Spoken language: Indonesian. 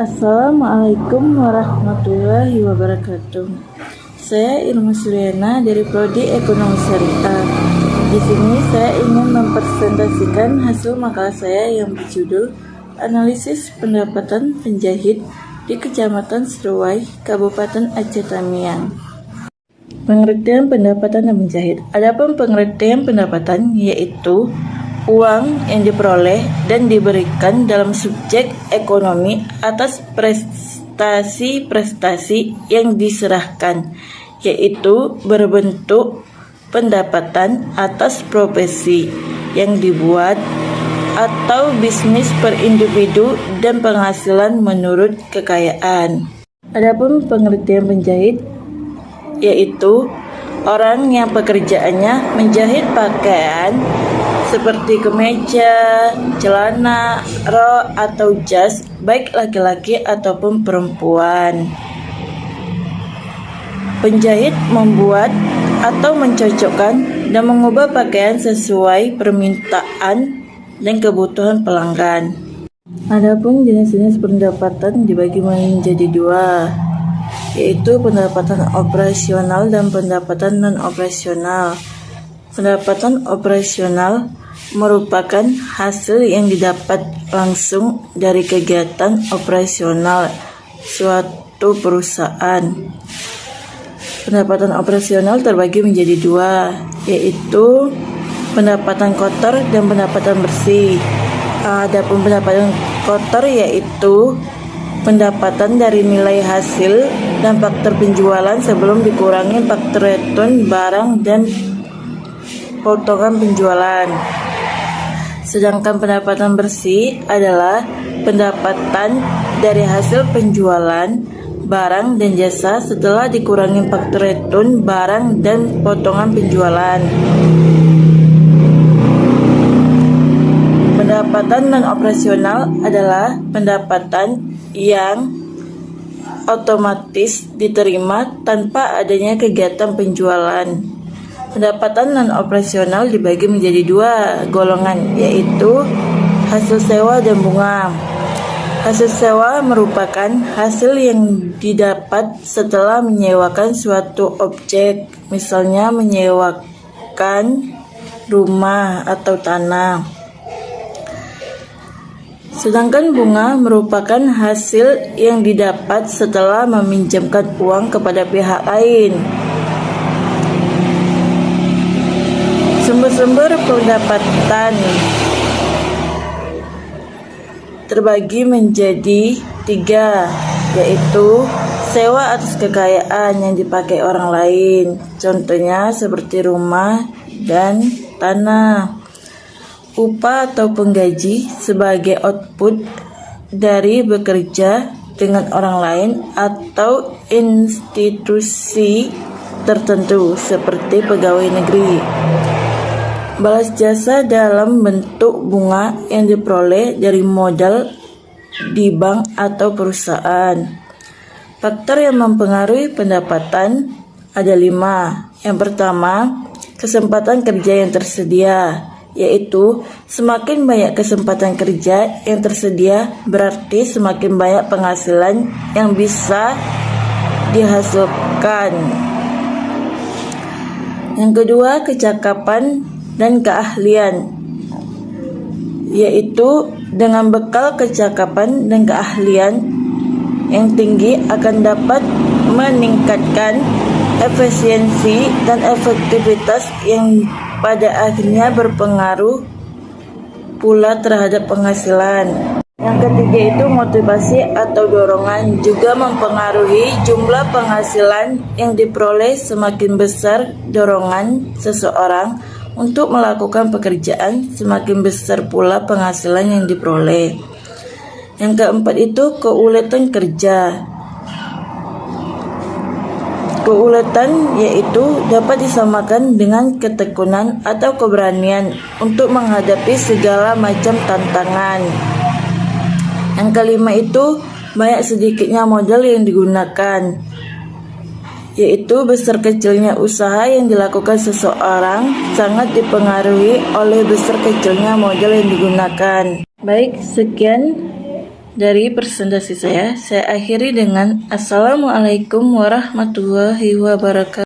Assalamualaikum warahmatullahi wabarakatuh. Saya Irma Suryana dari Prodi Ekonomi Syariah. Di sini saya ingin mempresentasikan hasil makalah saya yang berjudul Analisis Pendapatan Penjahit di Kecamatan Seruai, Kabupaten Aceh Tamiang. Pengertian pendapatan dan penjahit. Adapun pengertian pendapatan yaitu uang yang diperoleh dan diberikan dalam subjek ekonomi atas prestasi-prestasi yang diserahkan, yaitu berbentuk pendapatan atas profesi yang dibuat atau bisnis per individu dan penghasilan menurut kekayaan. Adapun pengertian penjahit yaitu orang yang pekerjaannya menjahit pakaian seperti kemeja, celana, rok atau jas, baik laki-laki ataupun perempuan. Penjahit membuat atau mencocokkan dan mengubah pakaian sesuai permintaan dan kebutuhan pelanggan. Adapun jenis-jenis pendapatan dibagi menjadi dua, yaitu pendapatan operasional dan pendapatan non-operasional. Pendapatan operasional merupakan hasil yang didapat langsung dari kegiatan operasional suatu perusahaan. Pendapatan operasional terbagi menjadi dua, yaitu pendapatan kotor dan pendapatan bersih. Adapun pendapatan kotor yaitu pendapatan dari nilai hasil dan faktor penjualan sebelum dikurangi faktor return barang dan potongan penjualan. Sedangkan pendapatan bersih adalah pendapatan dari hasil penjualan barang dan jasa setelah dikurangi faktor return barang dan potongan penjualan. Pendapatan non-operasional adalah pendapatan yang otomatis diterima tanpa adanya kegiatan penjualan. Pendapatan non-operasional dibagi menjadi dua golongan, yaitu hasil sewa dan bunga. Hasil sewa merupakan hasil yang didapat setelah menyewakan suatu objek, misalnya menyewakan rumah atau tanah. Sedangkan bunga merupakan hasil yang didapat setelah meminjamkan uang kepada pihak lain. Sumber-sumber pendapatan terbagi menjadi tiga, yaitu sewa atas kekayaan yang dipakai orang lain, contohnya seperti rumah dan tanah. Upah atau penggaji sebagai output dari bekerja dengan orang lain atau institusi tertentu seperti pegawai negeri. Balas jasa dalam bentuk bunga yang diperoleh dari modal di bank atau perusahaan. Faktor yang mempengaruhi pendapatan ada 5. Yang pertama, kesempatan kerja yang tersedia, yaitu semakin banyak kesempatan kerja yang tersedia berarti semakin banyak penghasilan yang bisa dihasilkan. Yang kedua, kecakapan dan keahlian, yaitu dengan bekal kecakapan dan keahlian yang tinggi akan dapat meningkatkan efisiensi dan efektivitas yang pada akhirnya berpengaruh pula terhadap penghasilan. Yang ketiga itu motivasi atau dorongan, juga mempengaruhi jumlah penghasilan yang diperoleh. Semakin besar dorongan seseorang untuk melakukan pekerjaan, semakin besar pula penghasilan yang diperoleh. Yang keempat itu keuletan kerja. Keuletan yaitu dapat disamakan dengan ketekunan atau keberanian untuk menghadapi segala macam tantangan. Yang kelima itu banyak sedikitnya modal yang digunakan, yaitu besar kecilnya usaha yang dilakukan seseorang sangat dipengaruhi oleh besar kecilnya modal yang digunakan. Baik, sekian dari presentasi saya akhiri dengan Assalamualaikum warahmatullahi wabarakatuh.